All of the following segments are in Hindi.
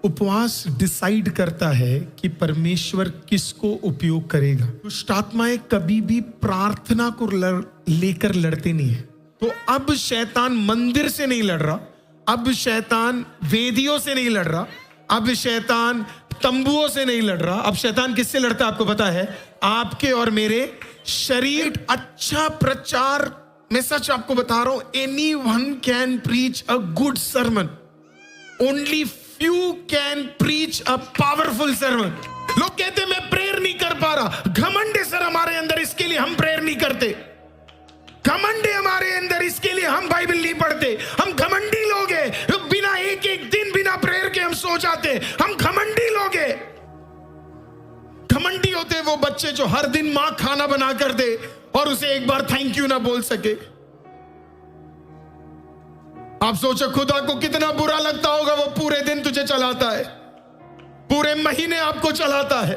उपवास डिसाइड करता है कि परमेश्वर किसको उपयोग करेगा। दुष्ट आत्माएं कभी भी प्रार्थना को लेकर लड़ते नहीं है। तो अब शैतान मंदिर से नहीं लड़ रहा, अब शैतान वेदियों से नहीं लड़ रहा, अब शैतान तंबुओं से नहीं लड़ रहा। अब शैतान किससे लड़ता है आपको पता है? आपके और मेरे शरीर। अच्छा प्रचार, मैं सच आपको बता रहा हूं, anyone can preach a good sermon, only few can preach a powerful sermon। लोग कहते मैं प्रेयर नहीं कर पा रहा, घमंड है सर हमारे अंदर, इसके लिए हम प्रेयर नहीं करते। घमंड है हमारे अंदर, इसके लिए हम बाइबल नहीं पढ़ते। हम घमंडी लोग हैं, बिना एक एक दिन बिना प्रेयर के हम सो जाते। हम घमंडी लोग हैं। घमंडी होते वो बच्चे जो हर दिन मां खाना बना कर दे और उसे एक बार थैंक यू ना बोल सके। आप सोचो खुदा को कितना बुरा लगता होगा, वो पूरे दिन तुझे चलाता है, पूरे महीने आपको चलाता है,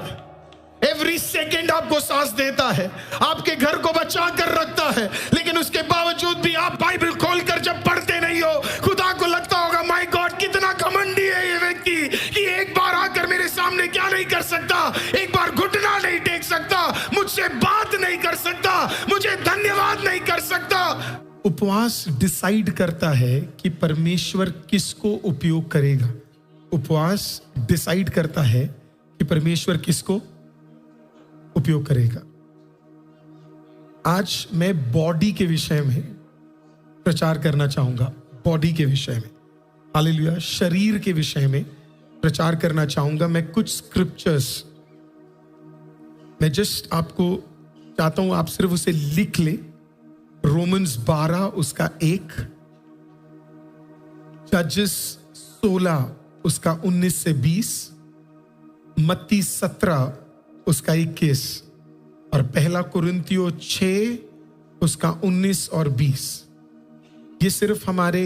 एवरी सेकेंड आपको सांस देता है, आपके घर को बचा कर रखता है, लेकिन उसके बावजूद भी आप बाइबल खोलकर जब पढ़ते नहीं हो, खुदा को लगता होगा माय गॉड कितना घमंडी है ये व्यक्ति कि एक बार आकर मेरे सामने क्या नहीं कर सकता, एक बार घुटना नहीं टेक सकता, मुझसे बात नहीं कर सकता, मुझे धन्यवाद नहीं कर सकता। उपवास डिसाइड करता है कि परमेश्वर किसको उपयोग करेगा। उपवास डिसाइड करता है कि परमेश्वर किसको उपयोग करेगा। आज मैं बॉडी के विषय में प्रचार करना चाहूंगा, बॉडी के विषय में, हालेलुया, शरीर के विषय में प्रचार करना चाहूंगा। मैं कुछ स्क्रिप्चर्स, मैं जस्ट आपको चाहता हूं आप सिर्फ उसे लिख ले। रोमन्स 12 उसका 1, जजेस 16 उसका 19 से 20, मत्ती 17 उसका 21 और पहला कुरिन्थियों 6 उसका 19 और 20। ये सिर्फ हमारे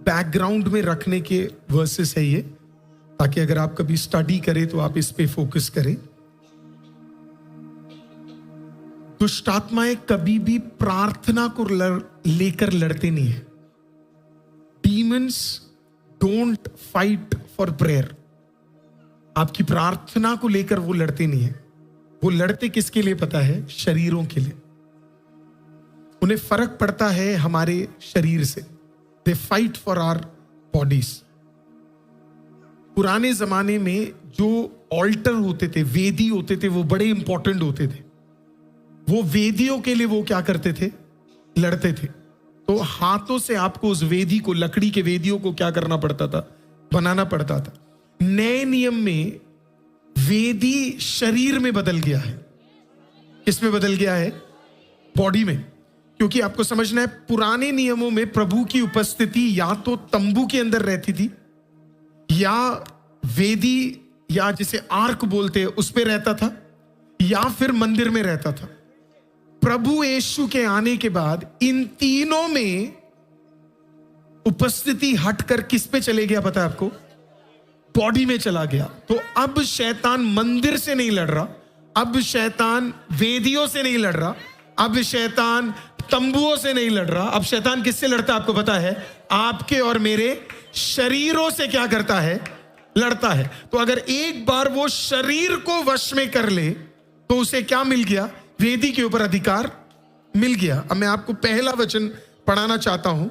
बैकग्राउंड में रखने के वर्सेस है ये, ताकि अगर आप कभी स्टडी करें तो आप इस पे फोकस करें। दुष्ट आत्माएं कभी भी प्रार्थना को लेकर लड़ते नहीं है। Demons don't fight for prayer. आपकी प्रार्थना को लेकर वो लड़ते नहीं है। वो लड़ते किसके लिए पता है? शरीरों के लिए। उन्हें फर्क पड़ता है हमारे शरीर से। They fight for our bodies. पुराने जमाने में जो ऑल्टर होते थे, वेदी होते थे, वो बड़े इंपॉर्टेंट होते थे। वो वेदियों के लिए वो क्या करते थे? लड़ते थे। तो हाथों से आपको उस वेदी को, लकड़ी के वेदियों को क्या करना पड़ता था? बनाना पड़ता था। नए नियम में वेदी शरीर में बदल गया है। किसमें बदल गया है? बॉडी में। क्योंकि आपको समझना है, पुराने नियमों में प्रभु की उपस्थिति या तो तंबू के अंदर रहती थी, या वेदी या जिसे आर्क बोलते हैं उस पे रहता था, या फिर मंदिर में रहता था। प्रभु यीशु के आने के बाद इन तीनों में उपस्थिति हटकर किस पे चले गया पता है आपको? बॉडी में चला गया। तो अब शैतान मंदिर से नहीं लड़ रहा, अब शैतान वेदियों से नहीं लड़ रहा, अब शैतान तंबुओं से नहीं लड़ रहा। अब शैतान किससे लड़ता है आपको पता है? आपके और मेरे शरीरों से क्या करता है? लड़ता है। तो अगर एक बार वो शरीर को वश में कर ले तो उसे क्या मिल गया? वेदी के ऊपर अधिकार मिल गया। अब मैं आपको पहला वचन पढ़ाना चाहता हूं,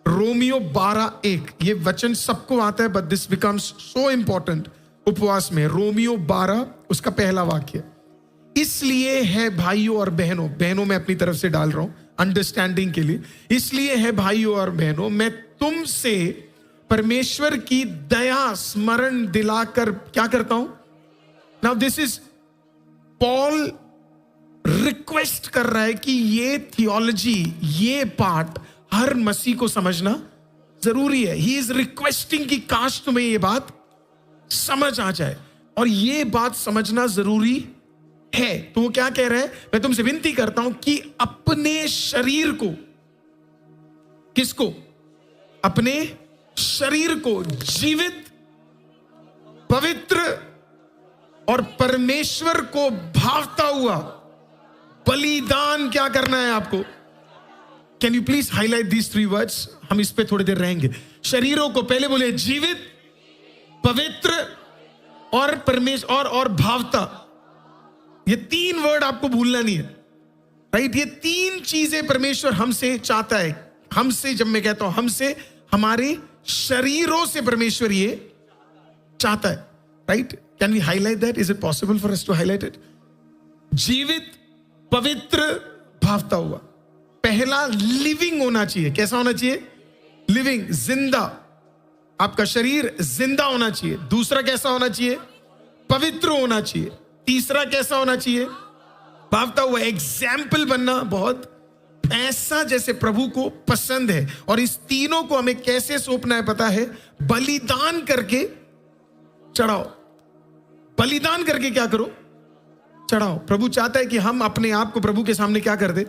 रोमियो 12:1। ये वचन सबको आता है, but this becomes so important उपवास में। रोमियो 12 उसका पहला वाक्य। इसलिए है भाइयों और बहनों, बहनों मैं अपनी तरफ से डाल रहा हूं अंडरस्टैंडिंग के लिए। इसलिए है भाइयों और बहनों, मैं तुमसे परमेश्वर की दया स्मरण दिलाकर क्या करता हूं? Now this is Paul request कर रहा है कि ये थियोलॉजी, ये पार्ट हर मसीह को समझना जरूरी है। ही इज रिक्वेस्टिंग कि काश तुम्हें ये बात समझ आ जाए, और ये बात समझना जरूरी है। तो वो क्या कह रहा है? मैं तुमसे विनती करता हूं कि अपने शरीर को, किसको? अपने शरीर को जीवित, पवित्र और परमेश्वर को भावता हुआ बलिदान क्या करना है आपको? Can you please highlight these 3 words? हम इस पे थोड़ी देर रहेंगे। शरीरों को, पहले बोले जीवित, पवित्र और परमेश्वर और भावता। ये तीन वर्ड आपको भूलना नहीं है, राइट? ये तीन चीजें परमेश्वर हमसे चाहता है। हमसे, जब मैं कहता हूं हमसे, हमारे शरीरों से परमेश्वर ये चाहता है, right? Can we highlight that? Is it possible for us to highlight it? जीवित, पवित्र, भावता हुआ। पहला लिविंग होना चाहिए। कैसा होना चाहिए? लिविंग, जिंदा। आपका शरीर जिंदा होना चाहिए। दूसरा कैसा होना चाहिए? पवित्र होना चाहिए। तीसरा कैसा होना चाहिए? भावता हुआ। एग्जाम्पल बनना, बहुत ऐसा जैसे प्रभु को पसंद है। और इस तीनों को हमें कैसे सौंपना है पता है? बलिदान करके चढ़ाओ। बलिदान करके क्या करो? चढ़ाओ। प्रभु चाहता है कि हम अपने आप को प्रभु के सामने क्या कर दे?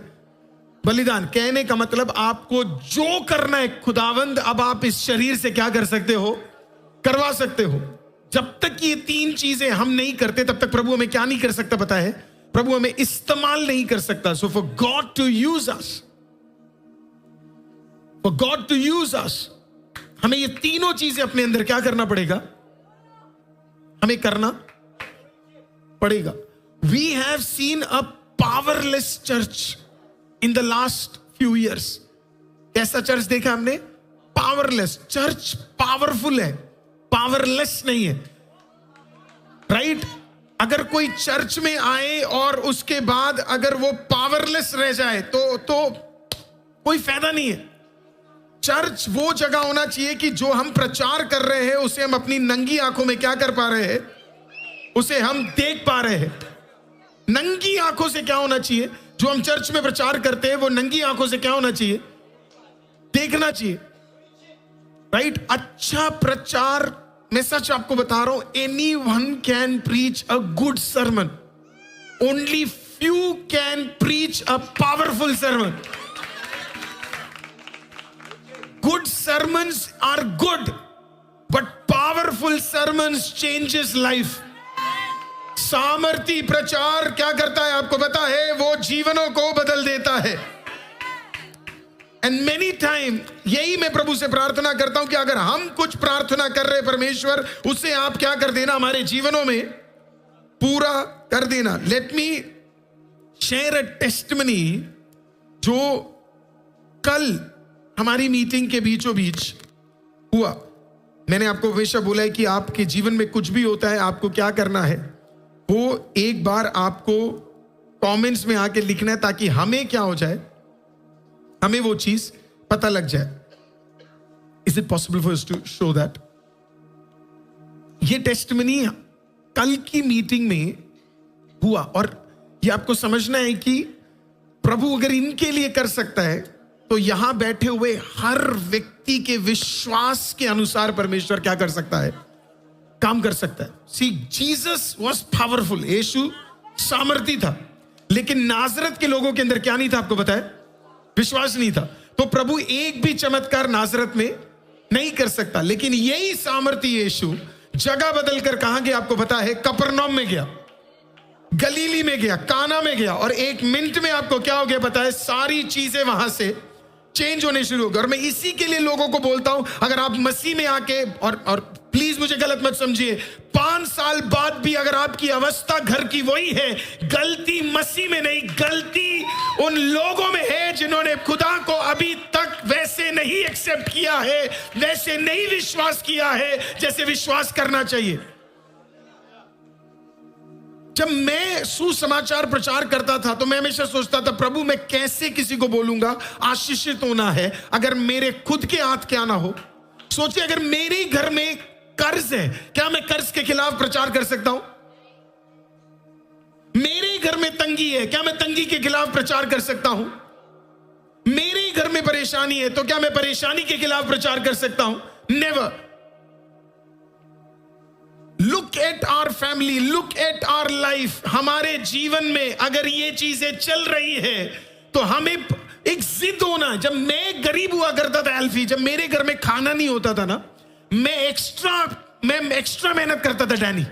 बलिदान। कहने का मतलब आपको जो करना है खुदावंद, अब आप इस शरीर से क्या कर सकते हो? करवा सकते हो। जब तक ये तीन चीजें हम नहीं करते तब तक प्रभु हमें क्या नहीं कर सकता पता है? प्रभु हमें इस्तेमाल नहीं कर सकता। So for God to use us, for God to use us, हमें ये तीनों चीजें अपने अंदर क्या करना पड़ेगा? हमें करना पड़ेगा। We have seen a powerless church in the last few years. कैसा चर्च देखा हमने? पावरलेस। चर्च पावरफुल है, पावरलेस नहीं है, राइट? अगर कोई चर्च में आए और उसके बाद अगर वो पावरलेस रह जाए तो कोई फायदा नहीं है। चर्च वो जगह होना चाहिए कि जो हम प्रचार कर रहे हैं उसे हम अपनी नंगी आंखों में क्या कर पा रहे हैं? उसे हम देख पा रहे हैं। नंगी आंखों से क्या होना चाहिए? जो हम चर्च में प्रचार करते हैं वो नंगी आंखों से क्या होना चाहिए? देखना चाहिए, राइट? अच्छा प्रचार, मैं सच आपको बता रहा हूं, anyone can preach a good sermon, only few can preach a powerful sermon. Good sermons are good, but powerful sermons changes life. सामर्थी प्रचार क्या करता है आपको पता है? वो जीवनों को बदल देता है। एंड मेनी टाइम यही मैं प्रभु से प्रार्थना करता हूं कि अगर हम कुछ प्रार्थना कर रहे परमेश्वर, उसे आप क्या कर देना? हमारे जीवनों में पूरा कर देना। लेट मी शेयर अ टेस्टिमनी जो कल हमारी मीटिंग के बीचों बीच हुआ। मैंने आपको हमेशा बोला है कि आपके जीवन में कुछ भी होता है, आपको क्या करना है? वो एक बार आपको कमेंट्स में आके लिखना है, ताकि हमें क्या हो जाए? हमें वो चीज पता लग जाए। Is it possible for us to show that? ये टेस्टिमनी कल की मीटिंग में हुआ, और ये आपको समझना है कि प्रभु अगर इनके लिए कर सकता है तो यहां बैठे हुए हर व्यक्ति के विश्वास के अनुसार परमेश्वर क्या कर सकता है? काम कर सकता है। सी, जीसस वॉज पावरफुल। यीशु सामर्थी था, लेकिन नाजरत के लोगों के अंदर क्या नहीं था आपको पता है? विश्वास नहीं था। तो प्रभु एक भी चमत्कार नाजरत में नहीं कर सकता, लेकिन यही सामर्थी यीशु जगह बदल कर कहां गया आपको पता है? कफरनहूम में गया, गलीली में गया, काना में गया, और 1 मिनट में आपको क्या हो गया पता है? सारी चीजें वहां से चेंज होने शुरू हो गए। और मैं इसी के लिए लोगों को बोलता हूं, अगर आप मसीह में आके, और प्लीज मुझे गलत मत समझिए, 5 साल बाद भी अगर आपकी अवस्था घर की वही है, गलती मसीह में नहीं, गलती उन लोगों में है जिन्होंने खुदा को अभी तक वैसे नहीं एक्सेप्ट किया है, वैसे नहीं विश्वास किया है जैसे विश्वास करना चाहिए। जब मैं सुसमाचार प्रचार करता था तो मैं हमेशा सोचता था, प्रभु मैं कैसे किसी को बोलूंगा आशीषित होना है अगर मेरे खुद के हाथ क्या ना हो? सोचिए, अगर मेरे घर में कर्ज है, क्या मैं कर्ज के खिलाफ प्रचार कर सकता हूं? मेरे घर में तंगी है, क्या मैं तंगी के खिलाफ प्रचार कर सकता हूं? मेरे घर में परेशानी है, तो क्या मैं परेशानी के खिलाफ प्रचार कर सकता हूं? Never. Look at our family, look at our life. हमारे जीवन में अगर ये चीजें चल रही है तो हमें एक जिद होना है। जब मैं गरीब हुआ करता था एल्फी, जब मेरे घर में खाना नहीं होता था ना, मैं एक्स्ट्रा मेहनत करता था डैनी।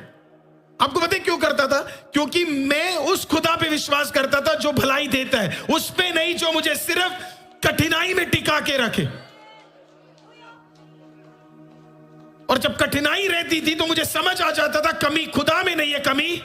आपको पता है क्यों करता था? क्योंकि मैं उस खुदा पे विश्वास करता था जो भलाई देता है, उस पे नहीं जो मुझे सिर्फ कठिनाई में टिका के रखे। और जब कठिनाई रहती थी तो मुझे समझ आ जाता था कमी खुदा में नहीं है, कमी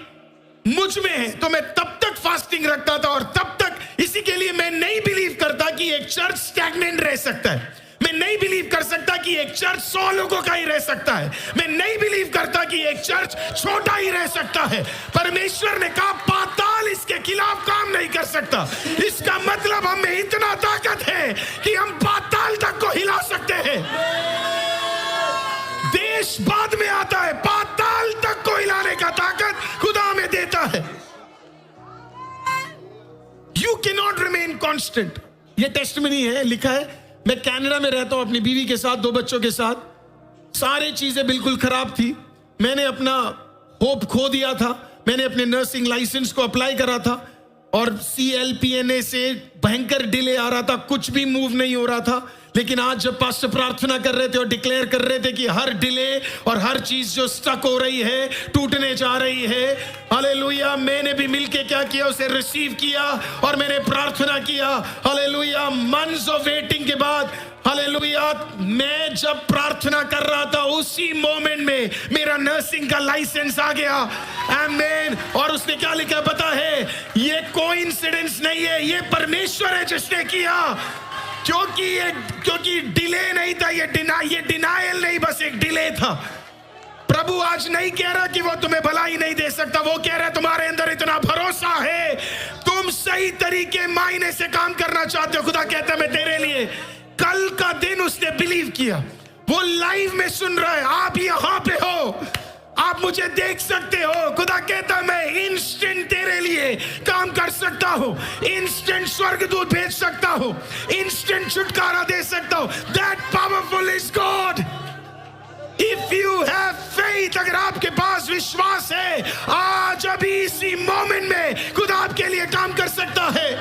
मुझ में है। तो मैं तब तक फास्टिंग रखता था और तब तक, इसी के लिए मैं नहीं बिलीव करता कि एक चर्च स्टैग्नेंट रह सकता है। मैं नहीं बिलीव कर सकता कि एक चर्च 100 लोगों का ही रह सकता है। मैं नहीं बिलीव करता कि एक चर्च छोटा ही रह सकता है। परमेश्वर ने कहा पाताल इसके खिलाफ काम नहीं कर सकता। इसका मतलब हम में इतना ताकत है कि हम पाताल तक को हिला सकते हैं। देश बाद में आता है, पाताल तक को हिलाने का ताकत खुदा में देता है। You cannot remain constant। ये टेस्टिमनी है, लिखा है। मैं कनाडा में रहता हूं अपनी बीवी के साथ, 2 बच्चों के साथ। सारी चीजें बिल्कुल खराब थी। मैंने अपना होप खो दिया था। मैंने अपने नर्सिंग लाइसेंस को अप्लाई करा था और CLPNA से भयंकर डिले आ रहा था, कुछ भी मूव नहीं हो रहा था। लेकिन आज जब पास्टर प्रार्थना कर रहे थे और डिक्लेयर कर रहे थे कि हर डिले और हर चीज जो स्टक हो रही है, टूटने जा रही है, हालेलुया, मैंने भी मिलके क्या किया, उसे रिसीव किया और मैंने प्रार्थना किया। हालेलुया, मंथ्स ऑफ वेटिंग के बाद, हालेलुया, मैं जब प्रार्थना कर रहा था उसी मोमेंट में मेरा नर्सिंग का लाइसेंस आ गया। आमीन। और उसने क्या लिखा पता है? ये कोइंसिडेंस नहीं है, ये परमेश्वर है जिसने किया। क्योंकि डिले नहीं था, ये डिनायल नहीं, बस एक डिले था। प्रभु आज नहीं कह रहा कि वो तुम्हें भलाई नहीं दे सकता, वो कह रहा है तुम्हारे अंदर इतना भरोसा है, तुम सही तरीके मायने से काम करना चाहते हो। खुदा कहता है मैं तेरे लिए कल का दिन उसने बिलीव किया। वो लाइव में सुन रहा है, आप यहां पे हो, आप मुझे देख सकते हो। खुदा कहता मैं इंस्टेंट तेरे लिए काम कर सकता हूं, इंस्टेंट स्वर्गदूत भेज सकता हूं, इंस्टेंट छुटकारा दे सकता हूं। That powerful is God. If you have faith, अगर आपके पास विश्वास है, आज अभी इसी मोमेंट में खुदा आपके लिए काम कर सकता है।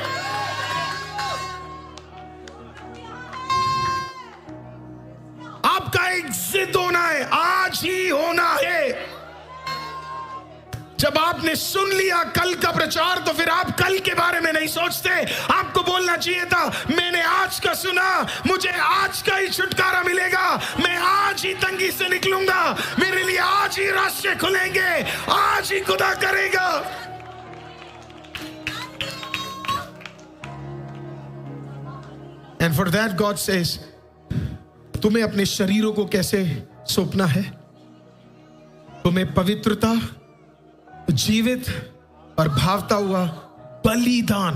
आपका एक जिद होना है, आज ही होना है। जब आपने सुन लिया कल का प्रचार तो फिर आप कल के बारे में नहीं सोचते। आपको बोलना चाहिए था मैंने आज का सुना, मुझे आज का ही छुटकारा मिलेगा, मैं आज ही तंगी से निकलूंगा, मेरे लिए आज ही रास्ते खुलेंगे, आज ही खुदा करेगा। And for that God says, तुम्हें अपने शरीरों को कैसे सौंपना है? तुम्हें पवित्रता, जीवित और भावता हुआ बलिदान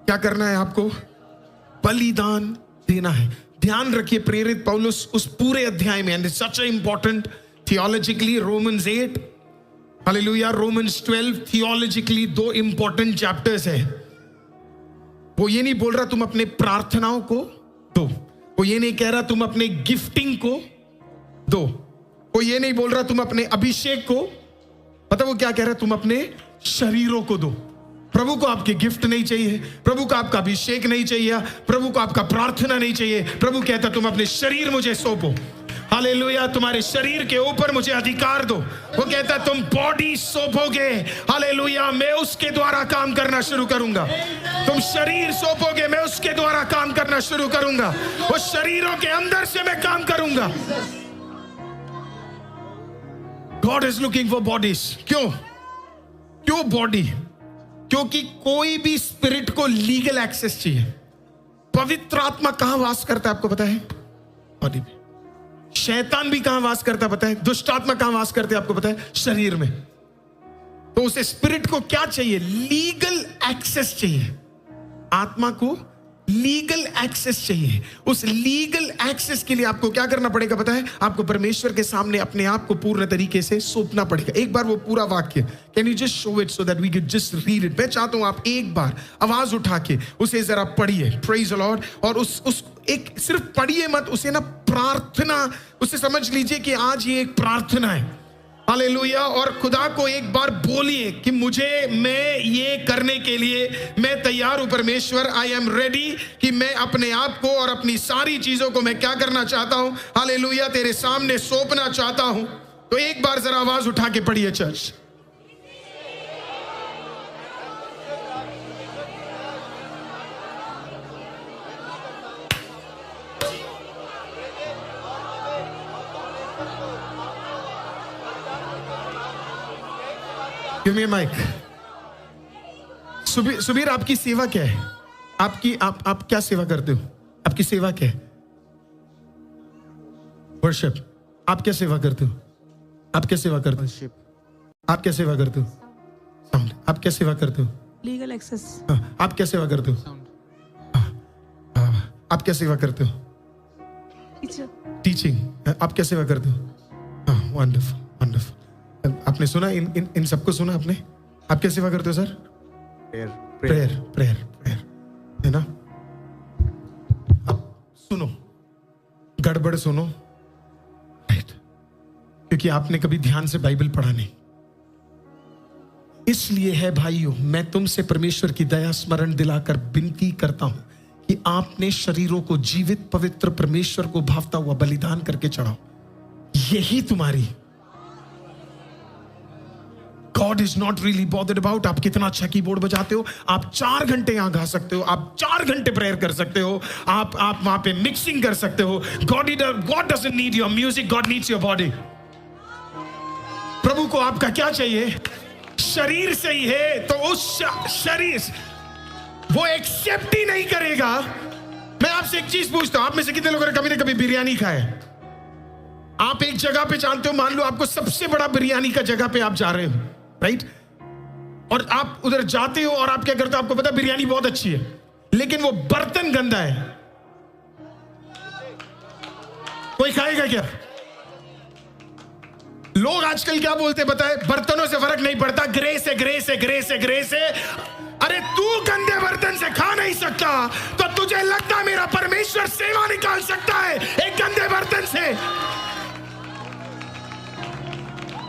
क्या करना है? आपको बलिदान देना है। ध्यान रखिए, प्रेरित पौलुस उस पूरे अध्याय में, and it's such a important theologically, Romans 8, hallelujah, Romans 12, theologically 2 important chapters है। वो ये नहीं बोल रहा तुम अपने प्रार्थनाओं को दो, वो ये नहीं कह रहा तुम अपने गिफ्टिंग को दो, वो ये नहीं बोल रहा तुम अपने अभिषेक को, पता वो क्या कह रहा है? तुम अपने शरीरों को दो। प्रभु को आपके गिफ्ट नहीं चाहिए, प्रभु को आपका अभिषेक नहीं चाहिए, प्रभु को आपका प्रार्थना नहीं चाहिए। प्रभु कहता तुम अपने शरीर मुझे सौंपो। हालेलुया, तुम्हारे शरीर के ऊपर मुझे अधिकार दो। वो कहता तुम बॉडी सौंपोगे, हालेलुया, मैं उसके द्वारा काम करना शुरू करूंगा। तुम शरीर सौंपोगे, मैं उसके द्वारा काम करना शुरू करूंगा। वो शरीरों के अंदर से मैं काम करूंगा। God is looking for bodies। क्यों बॉडी? क्योंकि कोई भी स्पिरिट को लीगल एक्सेस चाहिए। पवित्र आत्मा कहां वास करता है आपको पता है? बॉडी में। शैतान भी कहां वास करता है पता है? दुष्ट आत्मा कहां वास करते हैं आपको पता है? शरीर में। तो उसे स्पिरिट को क्या चाहिए? लीगल एक्सेस चाहिए। आत्मा को लीगल एक्सेस चाहिए। उस लीगल एक्सेस के लिए आपको क्या करना पड़ेगा पता है? आपको परमेश्वर के सामने अपने आप को पूर्ण तरीके से सौंपना पड़ेगा। एक बार वो पूरा वाक्य, can you just show it so that we can just read it? मैं चाहता हूं आप एक बार आवाज उठा के उसे जरा पढ़िए। Praise the Lord. और उस एक सिर्फ पढ़िए मत, उसे ना प्रार्थना, उसे समझ लीजिए कि आज ये एक प्रार्थना है। हालेलुया। और खुदा को एक बार बोलिए कि मैं ये करने के लिए मैं तैयार हूं परमेश्वर। आई एम रेडी कि मैं अपने आप को और अपनी सारी चीजों को मैं क्या करना चाहता हूं? हालेलुया, तेरे सामने सौंपना चाहता हूं। तो एक बार जरा आवाज उठा के पढ़िए church. Give me mic. Subir आपकी सेवा क्या है? आप क्या सेवा करते हो? आपकी सेवा क्या है? वर्शिप। आप क्या सेवा करते हो? आप क्या सेवा करते हो? आप क्या सेवा करते हो? साउंड। आप क्या सेवा करते हो? Legal access. आप क्या सेवा करते हो? आप क्या सेवा करते हो? टीचिंग। आप क्या सेवा करते हो? Wonderful wonderful. आपने सुना, इन सबको सुना आपने? आप क्या सेवा करते हो सर? प्रेयर प्रेयर प्रेयर, है ना? अब सुनो, गड़बड़ सुनो, राइट? क्योंकि आपने कभी ध्यान से बाइबल पढ़ा नहीं। इसलिए है भाइयों, मैं तुमसे परमेश्वर की दया स्मरण दिलाकर विनती करता हूं कि आपने शरीरों को जीवित पवित्र परमेश्वर को भावता हुआ बलिदान करके चढ़ाओ। यही तुम्हारी God is not really bothered about आप कितना अच्छा कीबोर्ड बजाते हो। आप 4 घंटे यहां गा सकते हो, आप 4 घंटे प्रेयर कर सकते हो, आप वहां पे मिक्सिंग कर सकते हो। God doesn't need your music, God needs your body। प्रभु को आपका क्या चाहिए? शरीर सही है तो उस शरीर वो एक्सेप्ट ही नहीं करेगा। मैं आपसे एक चीज पूछता हूं, आप में से कितने लोगों ने कभी ना कभी बिरयानी खाया? आप एक जगह पे जानते हो, मान लो आपको सबसे बड़ा बिरयानी का जगह पे आप जा रहे हो, राइट? और आप उधर जाते हो और आप क्या करते हो? आपको पता है बिरयानी बहुत अच्छी है, लेकिन वो बर्तन गंदा है। कोई खाएगा क्या? लोग आजकल क्या बोलते हैं पता है? बर्तनों से फर्क नहीं पड़ता, ग्रेस है ग्रेस है ग्रेस है ग्रेस है। अरे तू गंदे बर्तन से खा नहीं सकता तो तुझे लगता है मेरा परमेश्वर सेवा निकाल सकता है एक गंदे बर्तन से?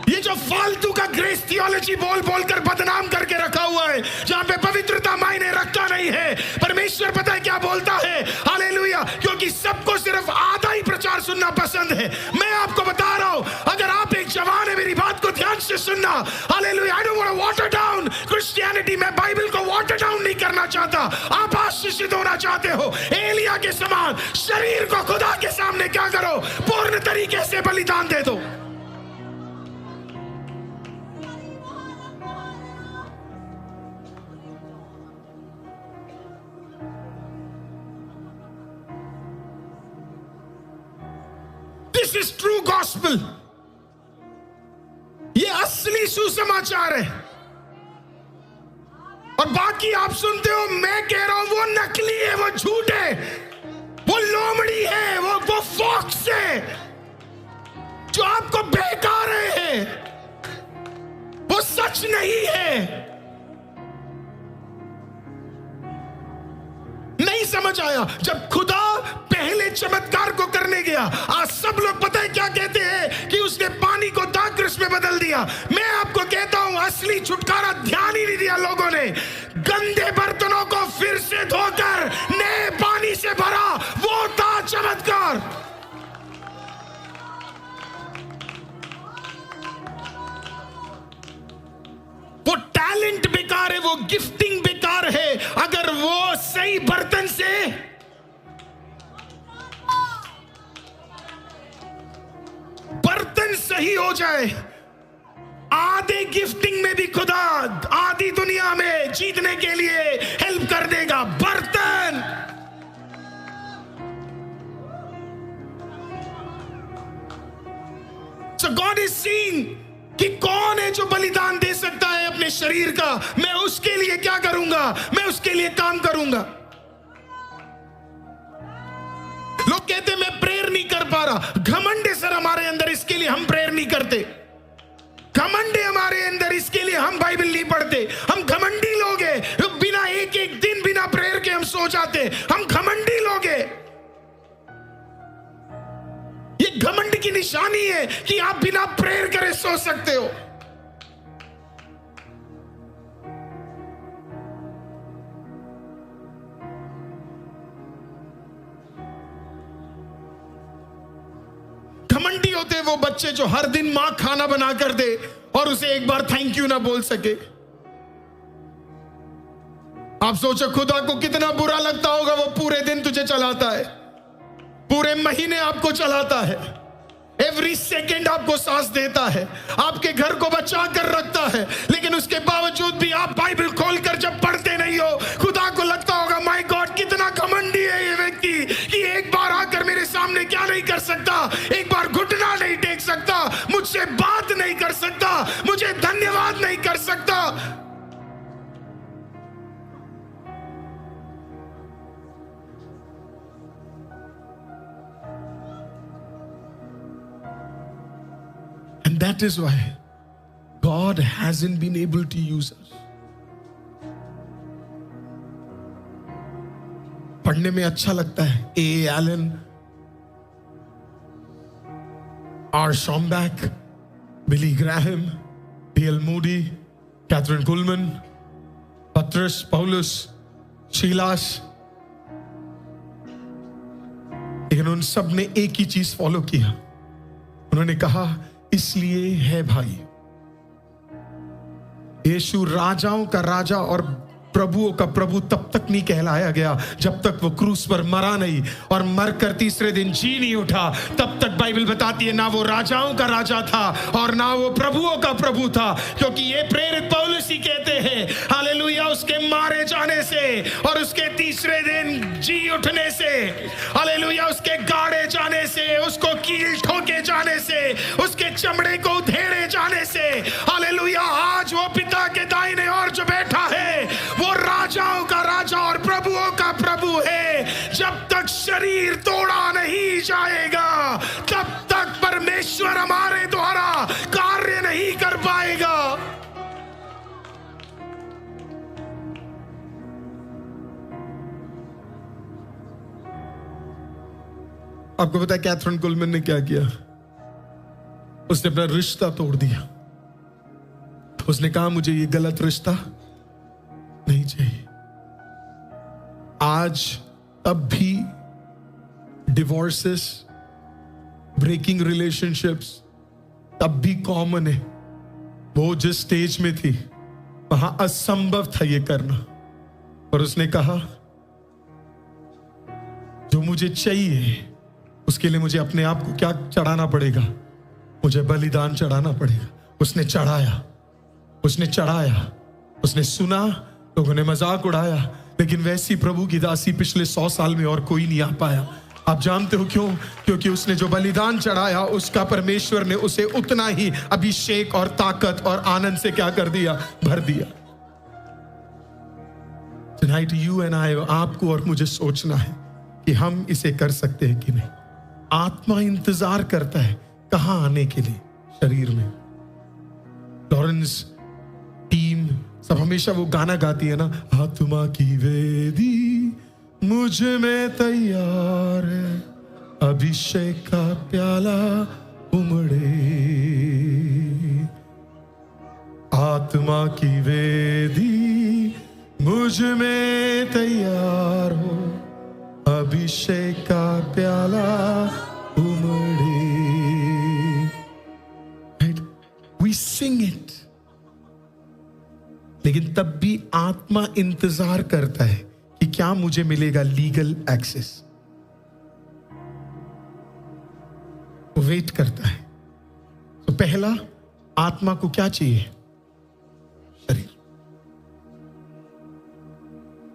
ये जो फालतू का ग्रेस थियोलॉजी बोल बोल कर बदनाम करके रखा हुआ है, जहां पे पवित्रता मायने रखता नहीं है। परमेश्वर पता है क्या बोलता है? हालेलुया। क्योंकि सबको सिर्फ आधा ही प्रचार सुनना पसंद है। मैं आपको बता रहा हूं, अगर आप एक जवान है, मेरी बात को ध्यान से सुनना। Hallelujah. I don't want to water down Christianity. मैं बाइबल को वाटर डाउन नहीं करना चाहता। आप आशीषित होना चाहते हो एलिया के समान, शरीर को खुदा के सामने क्या करो? पूर्ण तरीके से बलिदान दे दो। This is true gospel। ये असली सुसमाचार है। और बाकी आप सुनते हो, मैं कह रहा हूं वो नकली है, वो झूठ है, वो लोमड़ी है, वो फॉक्स है जो आपको बहका रहे हैं। वो सच नहीं है। नहीं समझ आया? जब खुदा पहले चमत्कार को करने गया, आज सब लोग पता है क्या कहते हैं? कि उसने पानी को दाखरस में बदल दिया। मैं आपको कहता हूं, असली छुटकारा ध्यान ही नहीं दिया लोगों ने। गंदे बर्तनों को फिर से धोकर नए पानी से भरा, वो था चमत्कार। वो टैलेंट बेकार है, वो गिफ्टिंग बेकार है, अगर वो सही बर्तन से बर्तन सही हो जाए। आधे गिफ्टिंग में भी खुदा आधी दुनिया में जीतने के लिए हेल्प कर देगा। बर्तन So God is seeing कि कौन है जो बलिदान दे सकता है अपने शरीर का। मैं उसके लिए क्या करूंगा? मैं उसके लिए काम करूंगा। लोग कहते हैं मैं प्रेयर नहीं कर पा रहा। घमंड है सर हमारे अंदर, इसके लिए हम प्रेयर नहीं करते। घमंड है हमारे अंदर, इसके लिए हम बाइबल नहीं पढ़ते। हम घमंडी लोग हैं, बिना एक एक दिन बिना प्रेयर के हम सो जाते। हम घमंडी लोग हैं। ये घमंड की निशानी है कि आप बिना प्रेयर करे सो सकते हो। घमंडी होते वो बच्चे जो हर दिन मां खाना बना कर दे और उसे एक बार थैंक यू ना बोल सके। आप सोचो खुदा को कितना बुरा लगता होगा। वो पूरे दिन तुझे चलाता है, पूरे महीने आपको चलाता है, एवरी सेकेंड आपको सांस देता है, आपके घर को बचा कर रखता है, लेकिन उसके उसके बावजूद भी आप बाइबल खोलकर जब पढ़ते नहीं हो, खुदा को लगता होगा माय गॉड कितना घमंडी है ये व्यक्ति कि एक बार आकर मेरे सामने क्या नहीं कर सकता, एक बार घुटना नहीं टेक सकता, मुझसे बात नहीं कर सकता, मुझे धन्यवाद नहीं कर सकता। And that is why God hasn't been able to use us. पढ़ने में अच्छा लगता है, A Allen, R Schambach, Billy Graham, D L. Moody, Kathryn Kuhlman, पत्रस, पौलुस, शीलास, लेकिन उन सब ने एक ही चीज फॉलो किया। उन्होंने कहा इसलिए है भाई, यीशु राजाओं का राजा और प्रभुओं का प्रभु तब तक नहीं कहलाया गया जब तक वो क्रूस पर मरा नहीं और मरकर तीसरे दिन जी नहीं उठा। तब तक बाइबल बताती है ना वो राजाओं का राजा था और ना वो प्रभुओं का प्रभु था, क्योंकि ये प्रेरित पौलुस ही कहते हैं हालेलुया, उसके मारे जाने से और उसके तीसरे दिन जी उठने से, हालेलुया, उसके गाड़े जाने से, उसको कील ठोके जाने से, उसके चमड़े को उधेड़े जाने से, हालेलुया, आज वो पिता के दाहिने ओर जो बैठा है वो राजाओं का राजा और प्रभुओं का प्रभु है। जब तक शरीर तोड़ा नहीं जाएगा तब तक परमेश्वर हमारे द्वारा कार्य नहीं कर पाएगा। आपको पता है कैथरीन कुलमन ने क्या किया? उसने अपना रिश्ता तोड़ दिया। उसने कहा मुझे ये गलत रिश्ता नहीं चाहिए। आज तब भी डिवोर्सेस, ब्रेकिंग रिलेशनशिप्स तब भी कॉमन है। वो जिस स्टेज में थी वहां असंभव था ये करना, और उसने कहा जो मुझे चाहिए उसके लिए मुझे अपने आप को क्या चढ़ाना पड़ेगा? मुझे बलिदान चढ़ाना पड़ेगा। उसने चढ़ाया, उसने चढ़ाया, उसने सुना, लोगों ने मजाक उड़ाया, लेकिन वैसी प्रभु की दासी पिछले 100 साल में और कोई नहीं आ पाया। आप जानते हो क्यों? क्योंकि उसने जो बलिदान चढ़ाया उसका परमेश्वर ने उसे उतना ही अभिषेक और ताकत और आनंद से क्या कर दिया? भर दिया। Tonight you and I, आपको और मुझे सोचना है कि हम इसे कर सकते हैं कि नहीं। आत्मा इंतजार करता है कहां आने के लिए? शरीर में। लॉरेंस टीम सब हमेशा वो गाना गाती है ना, आत्मा की वेदी मुझ में तैयार है, अभिषेक का प्याला उमड़े। आत्मा की वेदी मुझ में तैयार हो, अभिषेक का प्याला उमड़े। We sing it, लेकिन तब भी आत्मा इंतजार करता है कि क्या मुझे मिलेगा लीगल एक्सेस। वेट करता है। तो पहला, आत्मा को क्या चाहिए? शरीर।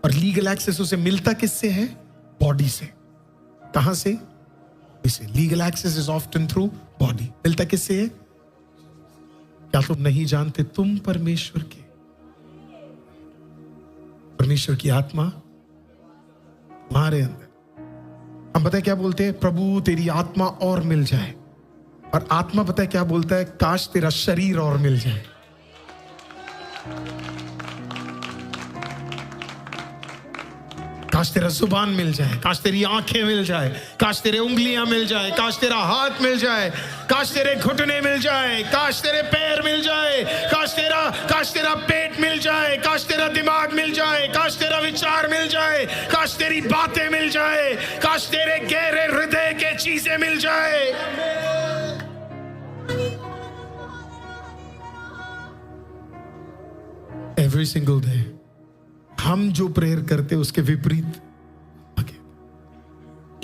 और लीगल एक्सेस उसे मिलता किससे है? बॉडी से। कहां से? इसे legal access is often through body. मिलता किससे है? क्या तुम नहीं जानते तुम परमेश्वर के, परमेश्वर की आत्मा हमारे अंदर। हम पता है क्या बोलते हैं? प्रभु तेरी आत्मा और मिल जाए। और आत्मा पता है क्या बोलता है? काश तेरा शरीर और मिल जाए। काश तेरा जुबान मिल जाए, काश तेरी आंखें मिल जाए, काश तेरे उंगलियां मिल जाए, काश तेरा हाथ मिल जाए, काश तेरे घुटने मिल जाए, काश तेरे पैर मिल जाए, काश तेरा पेट मिल जाए, काश तेरा दिमाग मिल जाए, काश तेरा विचार मिल जाए, काश तेरी बातें मिल जाए, काश तेरे गहरे हृदय के चीजें मिल जाए। एवरी सिंगल डे हम जो प्रेयर करते हैं उसके विपरीत।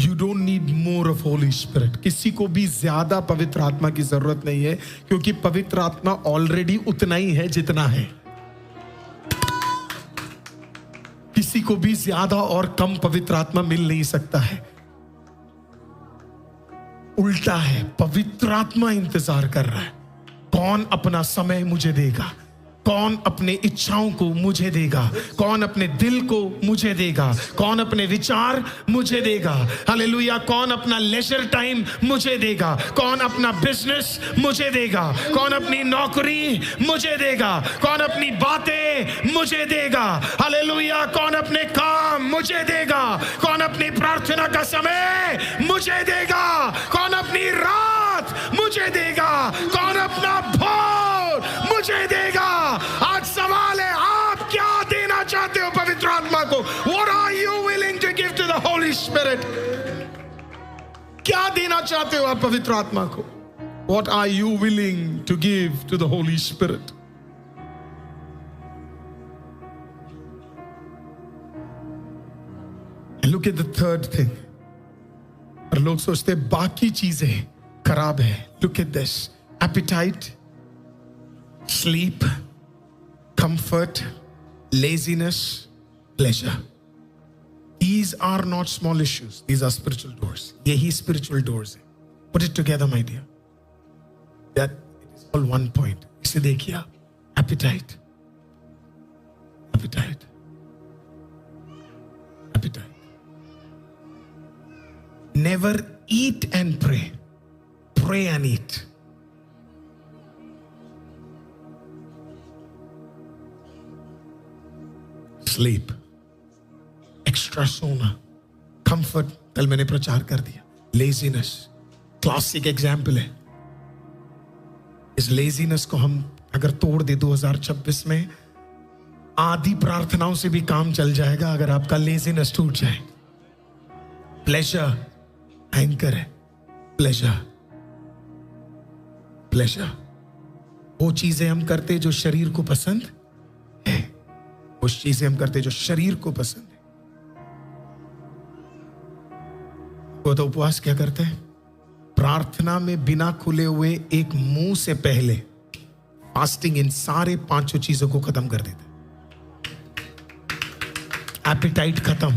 You don't need more of Holi spirit. किसी को भी ज्यादा पवित्र आत्मा की जरूरत नहीं है, क्योंकि पवित्र आत्मा ऑलरेडी उतना ही है जितना है। किसी को भी ज्यादा और कम पवित्र आत्मा मिल नहीं सकता है। उल्टा है, पवित्र आत्मा इंतजार कर रहा है। कौन अपना समय मुझे देगा, कौन अपने इच्छाओं को मुझे देगा, कौन अपने दिल को मुझे देगा, कौन अपने विचार मुझे देगा, हालेलुया, कौन अपना लेजर टाइम मुझे देगा, कौन अपना बिजनेस मुझे देगा, कौन अपनी नौकरी मुझे देगा, कौन अपनी बातें मुझे देगा, हालेलुया, कौन अपने काम मुझे देगा, कौन अपनी प्रार्थना का समय मुझे देगा, कौन अपनी रात मुझे देगा, कौन अपना भोर मुझे देगा। आज सवाल है, आप क्या देना चाहते हो पवित्र आत्मा को? What are you willing to give to the Holy Spirit? क्या देना चाहते हो आप पवित्र आत्मा को? What are you willing to give to the Holy Spirit? And look at the third thing. और लोग सोचते हैं बाकी चीजें खराब है। Look at this. Appetite, sleep, comfort, laziness, pleasure. These are not small issues. These are spiritual doors. यही spiritual doors है. Put it together, my dear. That it is all one point. इसे देखिए आप. Appetite. Appetite. Appetite. Never eat and pray. Pray and eat. Sleep, extra सोना, comfort, कल मैंने प्रचार कर दिया। Laziness, classic example है। इस laziness को हम अगर तोड़ दे 2026 में, आधी प्रार्थनाओं से भी काम चल जाएगा अगर आपका laziness टूट जाए। Pleasure, एंकर है। Pleasure, pleasure, वो चीजें हम करते जो शरीर को पसंद, उस चीजें हम करते जो शरीर को पसंद है। वो तो उपवास क्या करते हैं? प्रार्थना में बिना खुले हुए एक मुंह से पहले फास्टिंग इन सारे पांचों चीजों को खत्म कर देते। एपिटाइट खत्म।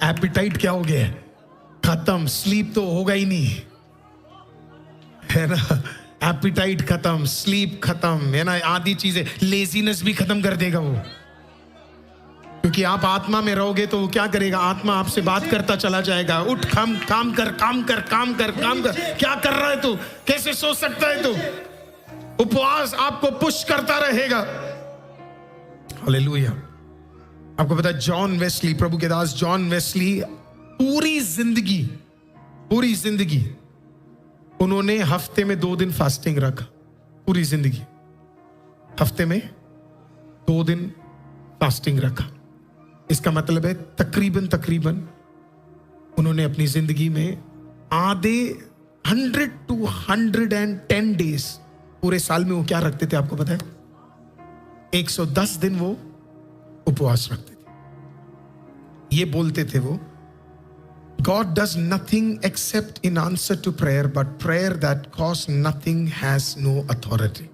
एपिटाइट क्या हो गया? खत्म। स्लीप तो होगा ही नहीं, है ना? एपिटाइट खत्म, स्लीप खत्म, है ना? आदि चीजें, लेजीनेस भी खत्म कर देगा वो। क्योंकि आप आत्मा में रहोगे तो वो क्या करेगा? आत्मा आपसे बात करता चला जाएगा। उठ, काम कर, काम कर, काम कर, काम कर। क्या कर रहा है तू? कैसे सो सकता है तू? उपवास आपको पुश करता रहेगा। हालेलुया। आपको पता है जॉन वेस्ली, प्रभु के दास जॉन वेस्ली, पूरी जिंदगी उन्होंने हफ्ते में 2 दिन फास्टिंग रखा। पूरी जिंदगी हफ्ते में 2 दिन फास्टिंग रखा। इसका मतलब है तकरीबन उन्होंने अपनी जिंदगी में आधे 100 to 110 डेज, पूरे साल में वो क्या रखते थे आपको पता है? 110 दिन वो उपवास रखते थे। ये बोलते थे वो, God does nothing except in answer to prayer, but prayer that costs nothing has no authority.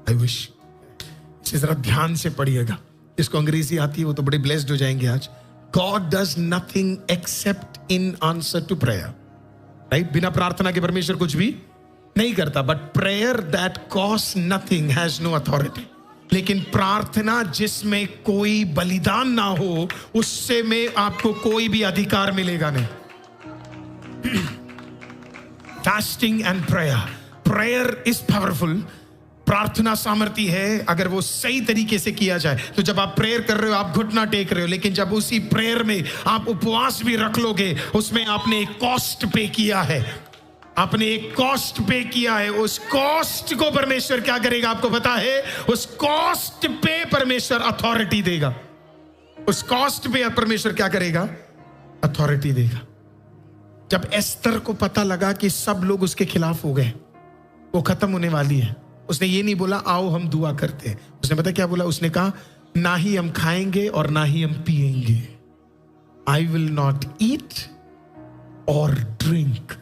I wish इसे जरा ध्यान से पढ़िएगा। जिसको अंग्रेजी आती है वो तो बड़े ब्लेस्ड हो जाएंगे आज। God does nothing except in answer to prayer. Right? बिना प्रार्थना के परमेश्वर कुछ भी नहीं करता। But prayer that costs nothing has no authority. लेकिन प्रार्थना जिसमें कोई बलिदान ना हो, उससे में आपको कोई भी अधिकार मिलेगा नहीं। Fasting and prayer is powerful. प्रार्थना सामर्थ्य है अगर वो सही तरीके से किया जाए। तो जब आप प्रेयर कर रहे हो, आप घुटना टेक रहे हो, लेकिन जब उसी प्रेयर में आप उपवास भी रख लोगे, उसमें आपने एक कॉस्ट पे किया है। आपने एक कॉस्ट पे किया है। उस कॉस्ट को परमेश्वर क्या करेगा आपको पता है? उस कॉस्ट पे परमेश्वर अथॉरिटी देगा। उस कॉस्ट पे परमेश्वर क्या करेगा? अथॉरिटी देगा। जब एस्तर को पता लगा कि सब लोग उसके खिलाफ हो गए, वो खत्म होने वाली है, उसने ये नहीं बोला आओ हम दुआ करते हैं। उसने पता क्या बोला? उसने कहा ना ही हम खाएंगे और ना ही हम पिएंगे। आई विल नॉट ईट और ड्रिंक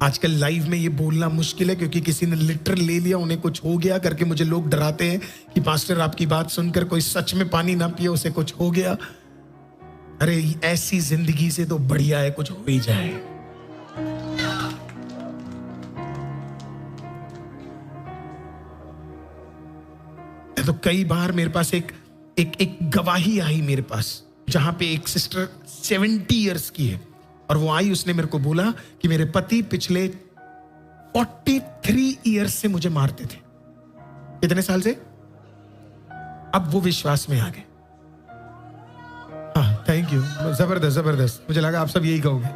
आजकल लाइव में ये बोलना मुश्किल है क्योंकि किसी ने लिटर ले लिया, उन्हें कुछ हो गया करके मुझे लोग डराते हैं कि पास्टर आपकी बात सुनकर कोई सच में पानी ना पिए, उसे कुछ हो गया। अरे ऐसी जिंदगी से तो बढ़िया है कुछ हो ही जाए। तो कई बार मेरे पास एक गवाही आई मेरे पास, जहां पे एक सिस्टर 70 इयर्स की है और वो आई, उसने मेरे को बोला कि मेरे पति पिछले 43 इयर्स से मुझे मारते थे। कितने साल से? अब वो विश्वास में आ गए। हाँ, थैंक यू, जबरदस्त जबरदस्त। मुझे लगा आप सब यही कहोगे।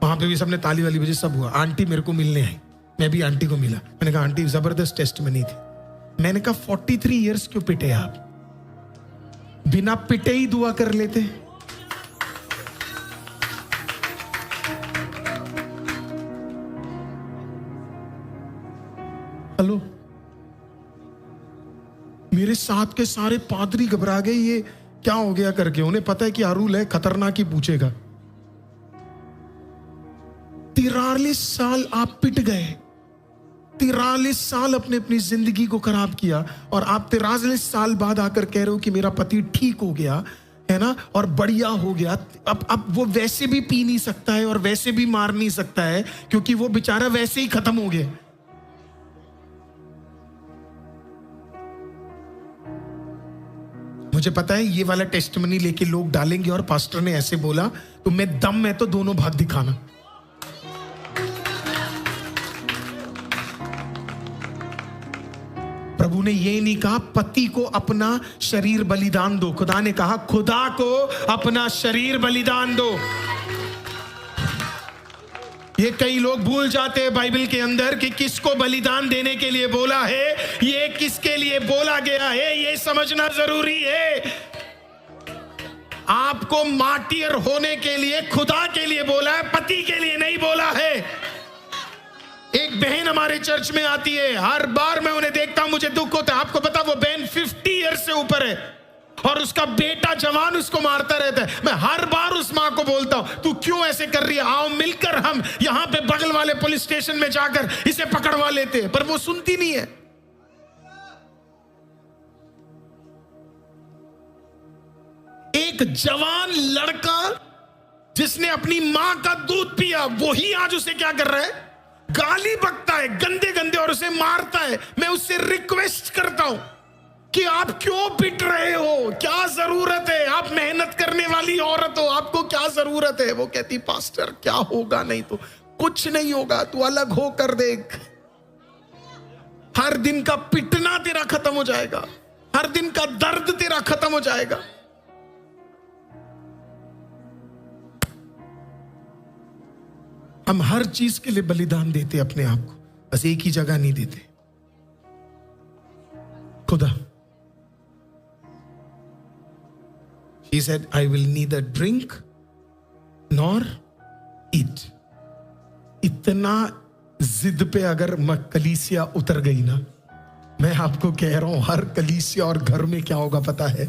वहां पे भी सबने ताली वाली बजे, सब हुआ। आंटी मेरे को मिलने आई, मैं भी आंटी को मिला। मैंने कहा आंटी जबरदस्त टेस्टमनी थी। मैंने कहा 43 इयर्स क्यों पिटे आप? बिना पिटे ही दुआ कर लेते। हेलो, मेरे साथ के सारे पादरी घबरा गए, ये क्या हो गया करके। उन्हें पता है कि अरुल है, खतरनाक ही पूछेगा। 43 साल आप पिट गए, 43 साल अपने अपनी जिंदगी को खराब किया, और आप 43 साल बाद आकर कह रहे हो कि मेरा पति ठीक हो गया है ना, और बढ़िया हो गया। अब वो वैसे भी पी नहीं सकता है और वैसे भी मार नहीं सकता है क्योंकि वो बेचारा वैसे ही खत्म हो गया। मुझे पता है ये वाला टेस्टिमनी लेके लोग डालेंगे और पास्टर ने ऐसे बोला, तो मैं दम है तो दोनों भाग दिखाना। प्रभु ने ये नहीं कहा पति को अपना शरीर बलिदान दो, खुदा ने कहा खुदा को अपना शरीर बलिदान दो। ये कई लोग भूल जाते हैं बाइबल के अंदर कि किसको बलिदान देने के लिए बोला है, ये किसके लिए बोला गया है, ये समझना जरूरी है। आपको मार्टियर होने के लिए खुदा के लिए बोला है, पति के लिए नहीं बोला है। एक बहन हमारे चर्च में आती है, हर बार मैं उन्हें देखता हूं मुझे दुख होता है। आपको पता वो बहन 50 ईयर्स से ऊपर है और उसका बेटा जवान उसको मारता रहता है। मैं हर बार उस मां को बोलता हूं तू क्यों ऐसे कर रही है, आओ मिलकर हम यहां पे बगल वाले पुलिस स्टेशन में जाकर इसे पकड़वा लेते हैं, पर वो सुनती नहीं है। एक जवान लड़का जिसने अपनी मां का दूध पिया, वही आज उसे क्या कर रहा है, गाली बकता है गंदे गंदे और उसे मारता है। मैं उससे रिक्वेस्ट करता हूं कि आप क्यों पिट रहे हो, क्या जरूरत है, आप मेहनत करने वाली औरत हो, आपको क्या जरूरत है। वो कहती पास्टर क्या होगा, नहीं तो कुछ नहीं होगा, तू अलग हो कर देख, हर दिन का पिटना तेरा खत्म हो जाएगा, हर दिन का दर्द तेरा खत्म हो जाएगा। हम हर चीज के लिए बलिदान देते अपने आप को, बस एक ही जगह नहीं देते, खुदा। He said, I will neither drink nor eat. इतना जिद पे अगर कलीसिया उतर गई ना, मैं आपको कह रहा हूं हर कलीसिया और घर में क्या होगा पता है,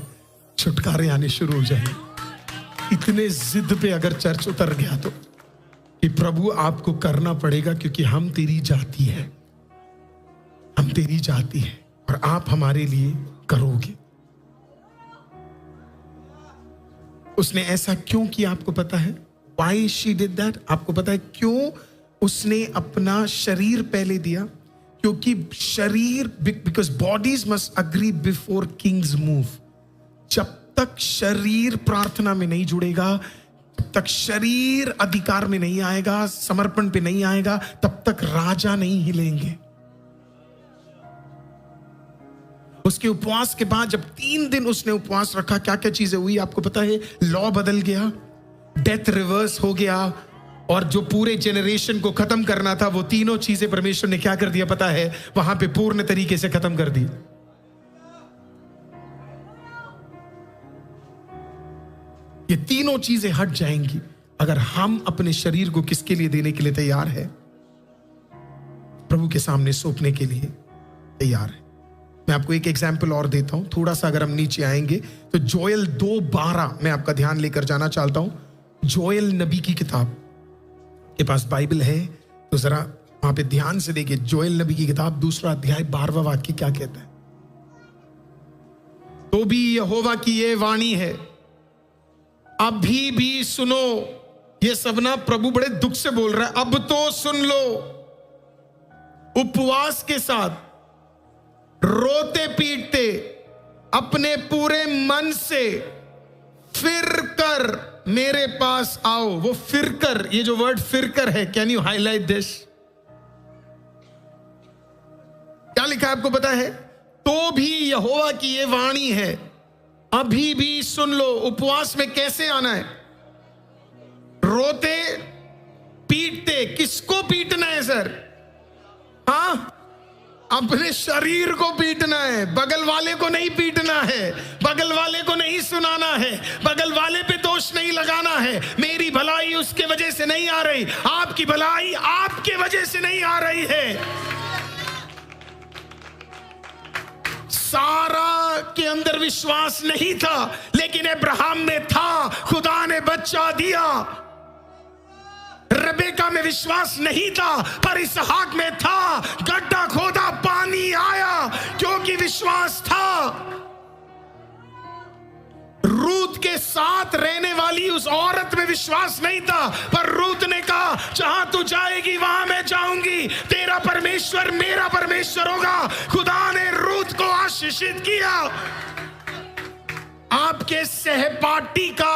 छुटकारे आने शुरू हो जाएंगे। इतने जिद पे अगर चर्च उतर गया तो कि प्रभु आपको करना पड़ेगा क्योंकि हम तेरी जाति है, हम तेरी जाति है और आप हमारे लिए करोगे। उसने ऐसा क्यों किया आपको पता है? Why she did that? आपको पता है क्यों उसने अपना शरीर पहले दिया? क्योंकि शरीर, because bodies must agree before kings move. जब तक शरीर प्रार्थना में नहीं जुड़ेगा, तब तक शरीर अधिकार में नहीं आएगा, समर्पण पे नहीं आएगा, तब तक राजा नहीं हिलेंगे। उसके उपवास के बाद जब 3 दिन उसने उपवास रखा, क्या क्या चीजें हुई आपको पता है? लॉ बदल गया, डेथ रिवर्स हो गया, और जो पूरे जेनरेशन को खत्म करना था वो तीनों चीजें परमेश्वर ने क्या कर दिया पता है? वहां पे पूर्ण तरीके से खत्म कर दी। ये तीनों चीजें हट जाएंगी अगर हम अपने शरीर को किसके लिए देने के लिए तैयार है? प्रभु के सामने सौंपने के लिए तैयार है। मैं आपको एक एग्जाम्पल और देता हूं, थोड़ा सा अगर हम नीचे आएंगे तो जोएल 2:12 मैं आपका ध्यान लेकर जाना चाहता हूं। जोएल नबी की किताब के पास बाइबल है तो जरा वहां पे ध्यान से देखिए, जोएल नबी की किताब 2 अध्याय 12वां वाक्य क्या कहता है। तो भी यहोवा की ये वाणी है, अभी भी सुनो। ये सब ना प्रभु बड़े दुख से बोल रहा है, अब तो सुन लो। उपवास के साथ, रोते पीटते, अपने पूरे मन से फिर कर मेरे पास आओ। वो फिर कर, ये जो वर्ड फिर कर है, कैन यू हाईलाइट दिस? क्या लिखा है आपको पता है? तो भी यहोवा की ये वाणी है, अभी भी सुन लो। उपवास में कैसे आना है? रोते पीटते। किसको पीटना है सर? हाँ, अपने शरीर को पीटना है, बगल वाले को नहीं पीटना है, बगल वाले को नहीं सुनाना है, बगल वाले पे दोष नहीं लगाना है। मेरी भलाई उसके वजह से नहीं आ रही, आपकी भलाई आपके वजह से नहीं आ रही है। सारा के अंदर विश्वास नहीं था, लेकिन अब्राहम में था। खुदा ने बच्चा दिया। रबेका में विश्वास नहीं था, पर इसहाक में था। गड्ढा खोदा, पानी आया, क्योंकि विश्वास था। रूत के साथ रहने वाली उस औरत में विश्वास नहीं था, पर रूत ने कहा, जहां तू जाएगी वहां मैं जाऊंगी, तेरा परमेश्वर मेरा परमेश्वर होगा। खुदा ने रूत को आशीषित किया। आपके सहपाठी का